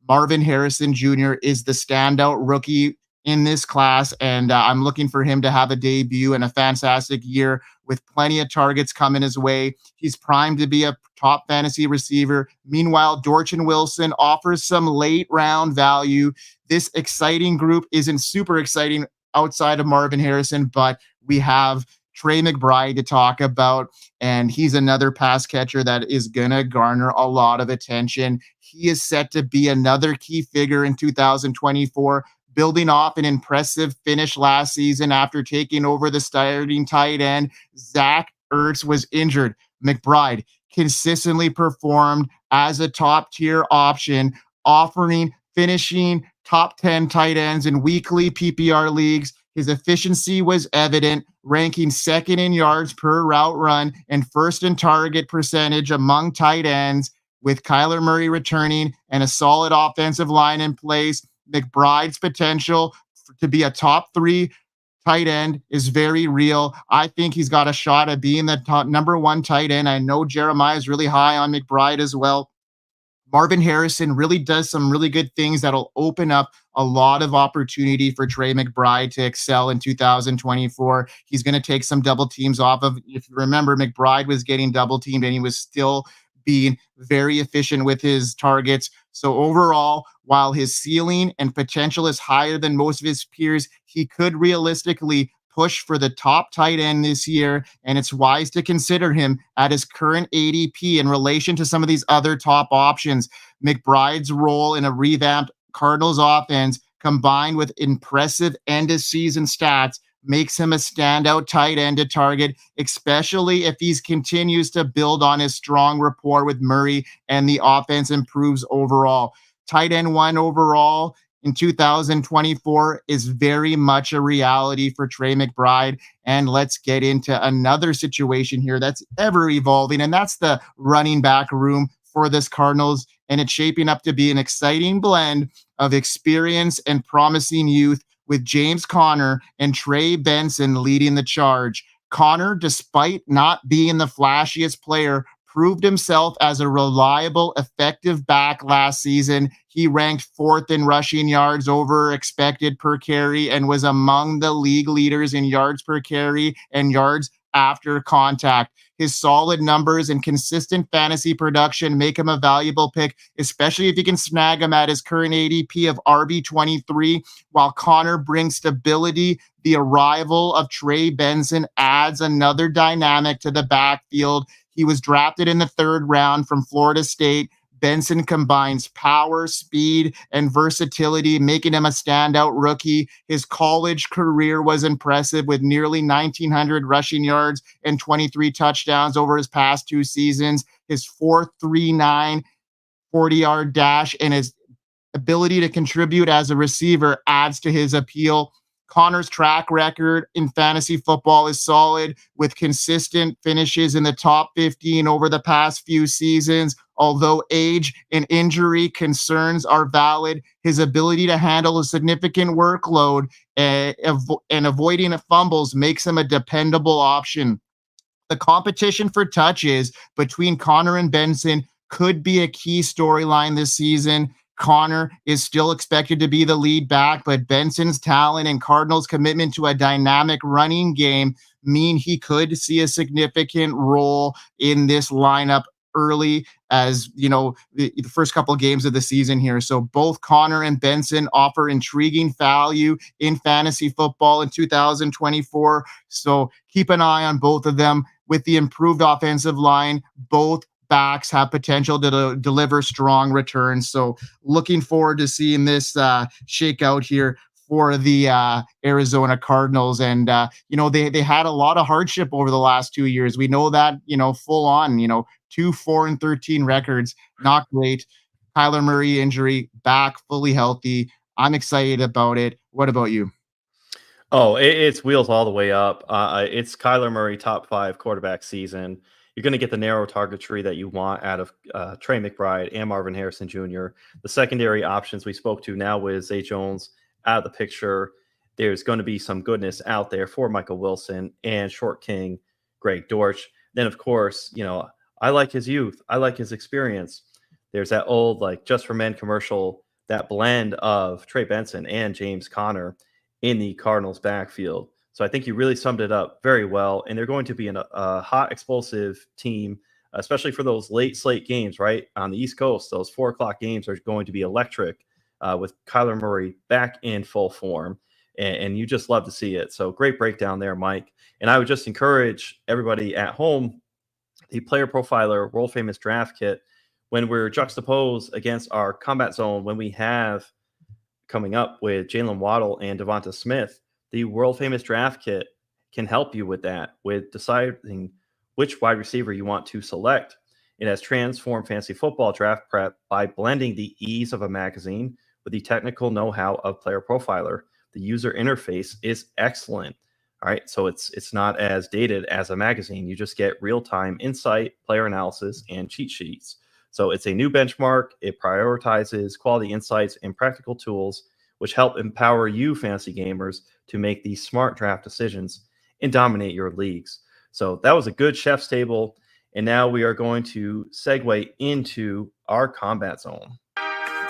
Marvin Harrison Jr. is the standout rookie in this class, and I'm looking for him to have a debut and a fantastic year with plenty of targets coming his way. He's primed to be a top fantasy receiver. Meanwhile, Dortch and Wilson offers some late round value. This exciting group isn't super exciting outside of Marvin Harrison, but we have Trey McBride to talk about, and he's another pass catcher that is going to garner a lot of attention. He is set to be another key figure in 2024, building off an impressive finish last season after taking over the starting tight end. Zach Ertz was injured. McBride consistently performed as a top-tier option, offering finishing top 10 tight ends in weekly PPR leagues. His efficiency was evident, ranking second in yards per route run and first in target percentage among tight ends. With Kyler Murray returning and a solid offensive line in place, McBride's potential to be a top 3 tight end is very real. I think he's got a shot at being the top number 1 tight end. I know Jeremiah is really high on McBride as well. Marvin Harrison really does some really good things that'll open up a lot of opportunity for Trey McBride to excel in 2024. He's going to take some double teams off of, if you remember, McBride was getting double teamed and he was still being very efficient with his targets. So overall, while his ceiling and potential is higher than most of his peers, he could realistically push for the top tight end this year, and it's wise to consider him at his current ADP in relation to some of these other top options. McBride's role in a revamped Cardinals offense, combined with impressive end-of-season stats, makes him a standout tight end to target, especially if he continues to build on his strong rapport with Murray and the offense improves overall. Tight end 1 overall in 2024 is very much a reality for Trey McBride. And let's get into another situation here that's ever evolving, and that's the running back room for this Cardinals. And it's shaping up to be an exciting blend of experience and promising youth, with James Conner and Trey Benson leading the charge. Conner, despite not being the flashiest player, proved himself as a reliable, effective back last season. He ranked 4th in rushing yards over expected per carry and was among the league leaders in yards per carry and yards after contact. His solid numbers and consistent fantasy production make him a valuable pick, especially if you can snag him at his current ADP of RB23. While Conner brings stability, the arrival of Trey Benson adds another dynamic to the backfield. He was drafted in the 3rd round from Florida State. Benson combines power, speed, and versatility, making him a standout rookie. His college career was impressive, with nearly 1,900 rushing yards and 23 touchdowns over his past 2 seasons. His 4.39 40-yard dash and his ability to contribute as a receiver adds to his appeal. Conner's track record in fantasy football is solid, with consistent finishes in the top 15 over the past few seasons. Although age and injury concerns are valid, his ability to handle a significant workload and avoiding fumbles makes him a dependable option. The competition for touches between Conner and Benson could be a key storyline this season. Conner is still expected to be the lead back, but Benson's talent and Cardinals' commitment to a dynamic running game mean he could see a significant role in this lineup early, as the first couple of games of the season here. So both Conner and Benson offer intriguing value in fantasy football in 2024. So keep an eye on both of them. With the improved offensive line, both backs have potential to deliver strong returns. So looking forward to seeing this shake out here for the Arizona Cardinals. And, they had a lot of hardship over the last 2 years. We know that, full on, 2 4-13 records, not great. Kyler Murray injury, back fully healthy. I'm excited about it. What about you? Oh, it's wheels all the way up. It's Kyler Murray top 5 quarterback season. You're going to get the narrow targetry that you want out of Trey McBride and Marvin Harrison Jr. The secondary options we spoke to now with Zay Jones out of the picture. There's going to be some goodness out there for Michael Wilson and Short King, Greg Dortch. Then, of course, I like his youth. I like his experience. There's that old, Just for Men commercial, that blend of Trey Benson and James Conner in the Cardinals backfield. So I think you really summed it up very well. And they're going to be a hot, explosive team, especially for those late slate games, right? On the East Coast, those 4:00 games are going to be electric with Kyler Murray back in full form. And you just love to see it. So great breakdown there, Mike. And I would just encourage everybody at home, the Player Profiler World Famous Draft Kit, when we're juxtaposed against our combat zone, when we have coming up with Jaylen Waddle and Devonta Smith, the World Famous Draft Kit can help you with that, with deciding which wide receiver you want to select. It has transformed fantasy football draft prep by blending the ease of a magazine with the technical know-how of Player Profiler. The user interface is excellent. All right, so it's not as dated as a magazine. You just get real-time insight, player analysis, and cheat sheets. So it's a new benchmark. It prioritizes quality insights and practical tools, which help empower you fantasy gamers to make these smart draft decisions and dominate your leagues. So that was a good chef's table. And now we are going to segue into our combat zone.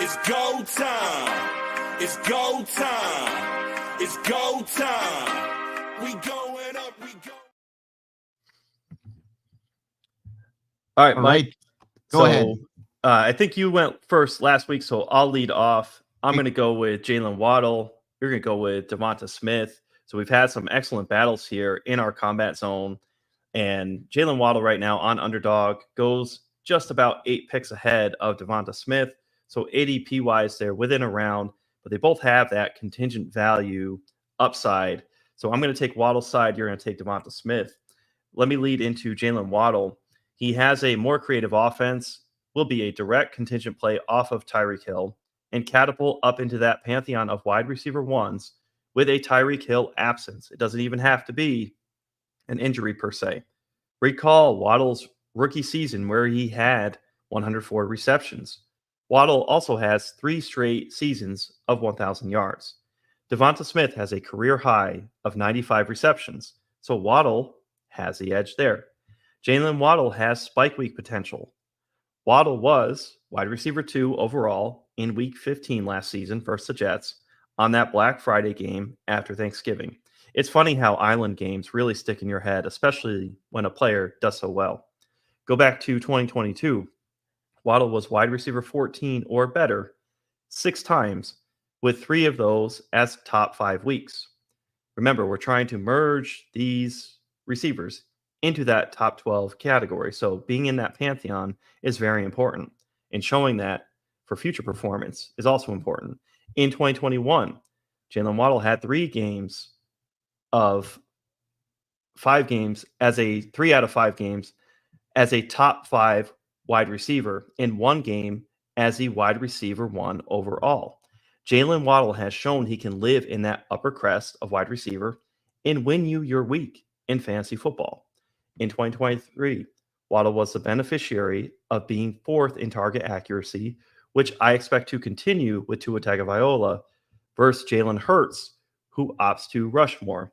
It's go time. It's go time. It's go time. We going up. We go. All right, Mike. Go ahead. I think you went first last week, so I'll lead off. I'm going to go with Jaylen Waddle. You're going to go with Devonta Smith. So we've had some excellent battles here in our combat zone. And Jaylen Waddle right now on underdog goes just about 8 picks ahead of Devonta Smith. So ADP wise, they're within a round, but they both have that contingent value upside. So I'm going to take Waddle's side. You're going to take Devonta Smith. Let me lead into Jaylen Waddle. He has a more creative offense, will be a direct contingent play off of Tyreek Hill, and catapult up into that pantheon of wide receiver ones with a Tyreek Hill absence. It doesn't even have to be an injury per se. Recall Waddle's rookie season where he had 104 receptions. Waddle also has 3 straight seasons of 1,000 yards. Devonta Smith has a career high of 95 receptions, so Waddle has the edge there. Jaylen Waddle has spike week potential. Waddle was wide receiver 2 overall in week 15 last season versus the Jets on that Black Friday game after Thanksgiving. It's funny how island games really stick in your head, especially when a player does so well. Go back to 2022. Waddle was wide receiver 14 or better 6 times, with 3 of those as top 5 weeks. Remember, we're trying to merge these receivers into that top 12 category. So being in that pantheon is very important. And showing that for future performance is also important. In 2021, Jaylen Waddle had 3 games of 5 games as a 3 out of 5 games as a top 5 wide receiver in 1 game as the wide receiver 1 overall. Jaylen Waddle has shown he can live in that upper crest of wide receiver and win you your week in fantasy football. In 2023, Waddle was the beneficiary of being 4th in target accuracy, which I expect to continue with Tua Tagovailoa versus Jalen Hurts, who opts to rush more.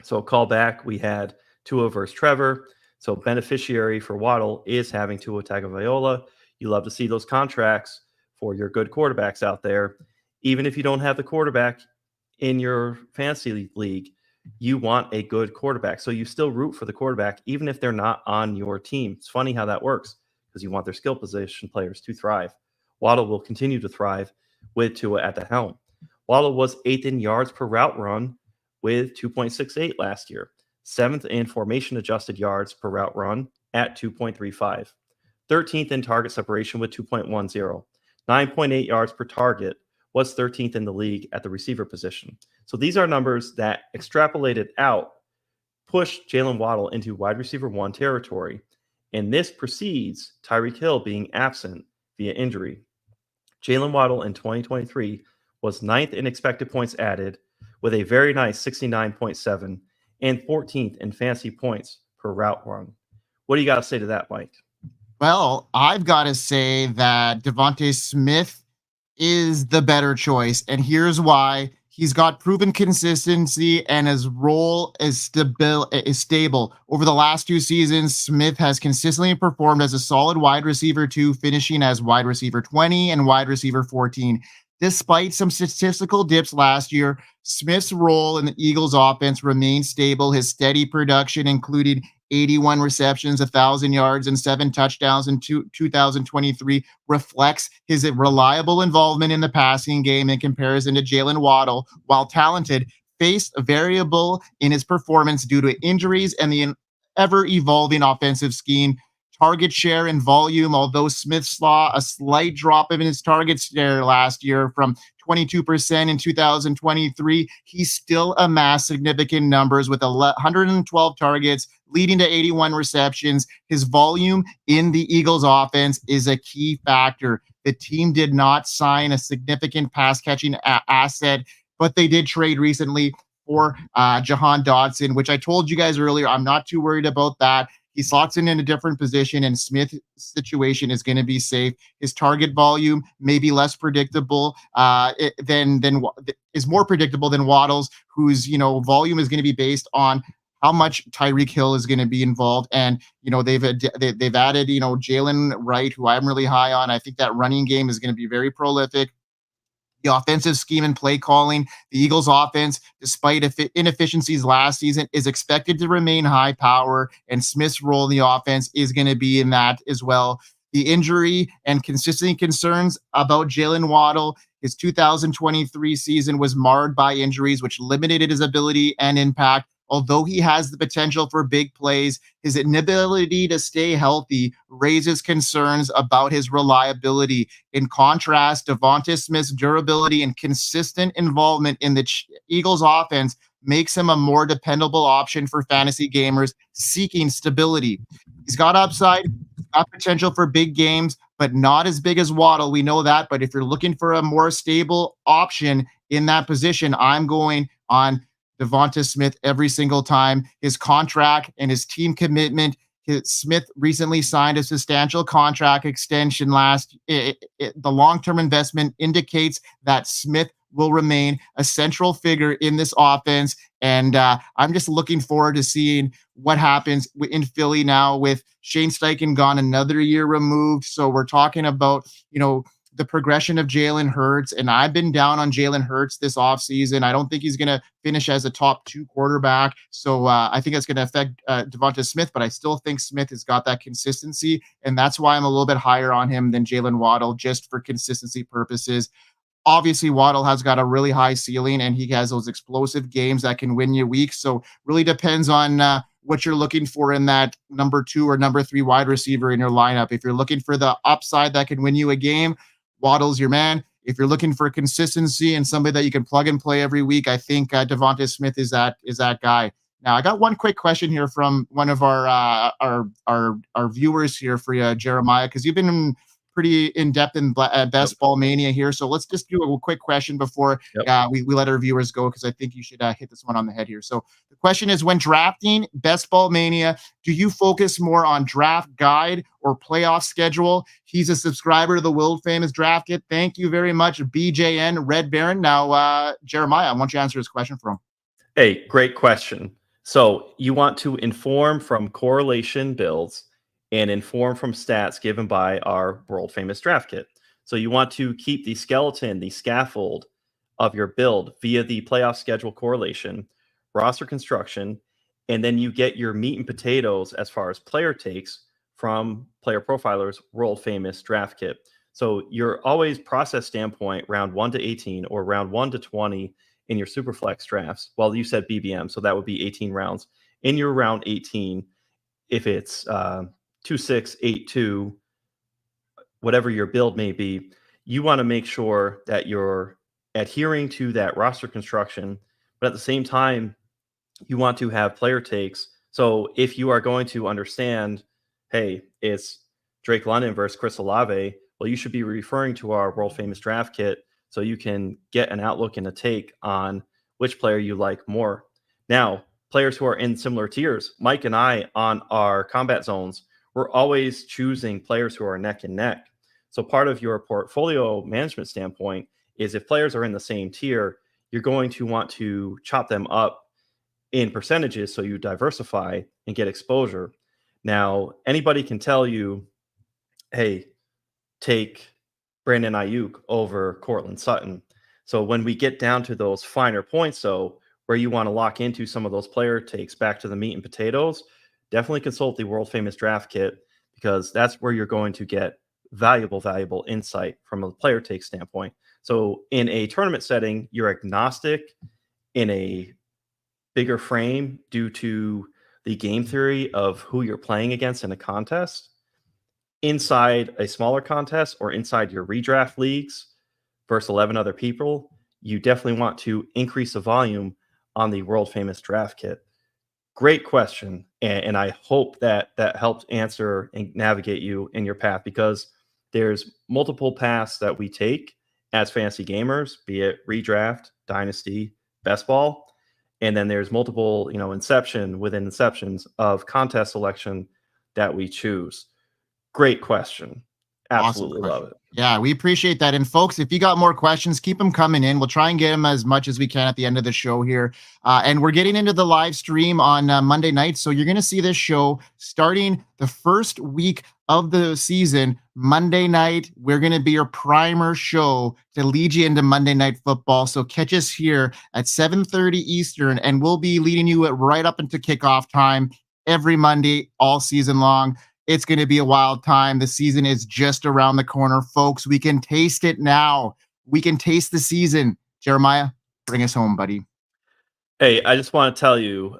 So call back, we had Tua versus Trevor. So beneficiary for Waddle is having Tua Tagovailoa. You love to see those contracts for your good quarterbacks out there. Even if you don't have the quarterback in your fantasy league, you want a good quarterback. So you still root for the quarterback, even if they're not on your team. It's funny how that works because you want their skill position players to thrive. Waddle will continue to thrive with Tua at the helm. Waddle was 8th in yards per route run with 2.68 last year, 7th in formation adjusted yards per route run at 2.35, 13th in target separation with 2.10, 9.8 yards per target, was 13th in the league at the receiver position. So these are numbers that extrapolated out push Jaylen Waddle into wide receiver 1 territory. And this precedes Tyreek Hill being absent via injury. Jaylen Waddle in 2023 was 9th in expected points added with a very nice 69.7 and 14th in fantasy points per route run. What do you got to say to that, Mike? Well, I've got to say that Devonta Smith is the better choice, and here's why. He's got proven consistency, and his role is stable. Over the last 2 seasons, Smith has consistently performed as a solid wide receiver 2, finishing as wide receiver 20 and wide receiver 14. Despite some statistical dips last year, Smith's role in the Eagles' offense remained stable. His steady production included 81 receptions, 1,000 yards, and 7 touchdowns in 2023 reflects his reliable involvement in the passing game in comparison to Jaylen Waddle. While talented, faced a variable in his performance due to injuries and the ever-evolving offensive scheme. Target share and volume, although Smith saw a slight drop in his target share last year from 22% in 2023, he still amassed significant numbers with 112 targets, leading to 81 receptions. His volume in the Eagles offense is a key factor. The team did not sign a significant pass-catching asset, but they did trade recently for Jahan Dotson, which I told you guys earlier, I'm not too worried about that. He slots in a different position, and Smith's situation is going to be safe. His target volume may be less predictable is more predictable than Waddle's, whose volume is going to be based on how much Tyreek Hill is going to be involved. And they've added Jaylen Wright, who I'm really high on. I think that running game is going to be very prolific. The offensive scheme and play calling, the Eagles offense, despite inefficiencies last season, is expected to remain high power, and Smith's role in the offense is going to be in that as well. the injury and consistency concerns about Jaylen Waddle. His 2023 season was marred by injuries, which limited his ability and impact. Although he has the potential for big plays, his inability to stay healthy raises concerns about his reliability. In contrast, Devonta Smith's durability and consistent involvement in the Eagles offense makes him a more dependable option for fantasy gamers seeking stability. He's got upside, got potential for big games, but not as big as Waddle. We know that. But if you're looking for a more stable option in that position, I'm going on Devonta Smith every single time. His contract and his team commitment. Smith recently signed a substantial contract extension the long-term investment indicates that Smith will remain a central figure in this offense. And I'm just looking forward to seeing what happens in Philly now with Shane Steichen gone, another year removed. So we're talking about, the progression of Jalen Hurts. And I've been down on Jalen Hurts this offseason. I don't think he's going to finish as a top 2 quarterback. So I think that's going to affect Devonta Smith, but I still think Smith has got that consistency. And that's why I'm a little bit higher on him than Jaylen Waddle, just for consistency purposes. Obviously, Waddle has got a really high ceiling, and he has those explosive games that can win you weeks. So really depends on what you're looking for in that number 2 or number 3 wide receiver in your lineup. If you're looking for the upside that can win you a game, Waddle's your man. If you're looking for consistency and somebody that you can plug and play every week, I think Devonta Smith is that guy. Now, I got one quick question here from one of our viewers here for you, Jeremiah, because you've been pretty in-depth in Best Ball Mania here. So let's just do a quick question before we let our viewers go, because I think you should hit this one on the head here. So the question is, when drafting Best Ball Mania, do you focus more on draft guide or playoff schedule? He's a subscriber to the world famous Draft Kit. Thank you very much, BJN Red Baron. Now, Jeremiah, I want you to answer this question for him. Hey, great question. So you want to inform from correlation builds and inform from stats given by our world famous Draft Kit. So you want to keep the skeleton, the scaffold of your build via the playoff schedule correlation, roster construction, and then you get your meat and potatoes as far as player takes from Player Profiler's world famous Draft Kit. So you're always process standpoint round 1 to 18 or round 1 to 20 in your Superflex drafts. Well, you said BBM, so that would be 18 rounds. In your round 18, if it's 2-6, 8-2, whatever your build may be, you want to make sure that you're adhering to that roster construction, but at the same time, you want to have player takes. So if you are going to understand, hey, it's Drake London versus Chris Olave, well, you should be referring to our world famous Draft Kit so you can get an outlook and a take on which player you like more. Now, players who are in similar tiers, Mike and I on our combat zones, we're always choosing players who are neck and neck. So part of your portfolio management standpoint is if players are in the same tier, you're going to want to chop them up in percentages so you diversify and get exposure. Now, anybody can tell you, hey, take Brandon Ayuk over Cortland Sutton. So when we get down to those finer points, though, where you want to lock into some of those player takes back to the meat and potatoes, definitely consult the world famous Draft Kit, because that's where you're going to get valuable insight from a player take standpoint. So in a tournament setting, you're agnostic in a bigger frame due to the game theory of who you're playing against in a contest. Inside a smaller contest or inside your redraft leagues versus 11 other people, you definitely want to increase the volume on the world famous Draft Kit. Great question. And I hope that helped answer and navigate you in your path, because there's multiple paths that we take as fantasy gamers, be it redraft, dynasty, best ball. And then there's multiple, inception within inceptions of contest selection that we choose. Great question. Absolutely Awesome love it. Yeah, we appreciate that. And folks, if you got more questions, keep them coming in. We'll try and get them as much as we can at the end of the show here. And we're getting into the live stream on Monday night. So you're going to see this show starting the first week of the season. Monday night, we're going to be your primer show to lead you into Monday Night Football. So catch us here at 7:30 Eastern, and we'll be leading you right up into kickoff time every Monday all season long. It's going to be a wild time. The season is just around the corner, folks. We can taste it now. We can taste the season. Jeremiah, bring us home, buddy. Hey, I just want to tell you,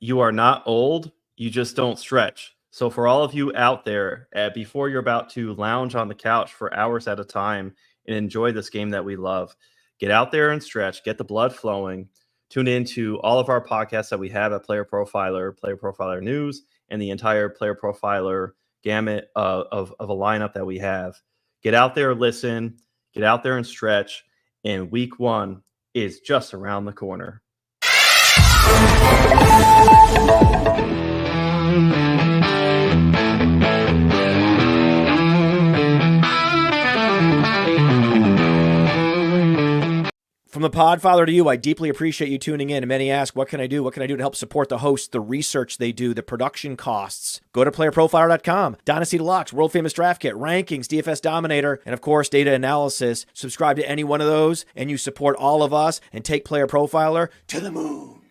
you are not old. You just don't stretch. So for all of you out there, before you're about to lounge on the couch for hours at a time and enjoy this game that we love, get out there and stretch, get the blood flowing. Tune into all of our podcasts that we have at Player Profiler News, and the entire Player Profiler gamut of a lineup that we have. Get out there, listen, get out there and stretch. And week 1 is just around the corner. From the Podfather to you, I deeply appreciate you tuning in. And many ask, what can I do? What can I do to help support the hosts, the research they do, the production costs? Go to playerprofiler.com, Dynasty Deluxe, World Famous Draft Kit, Rankings, DFS Dominator, and of course, data analysis. Subscribe to any one of those, and you support all of us and take Player Profiler to the moon.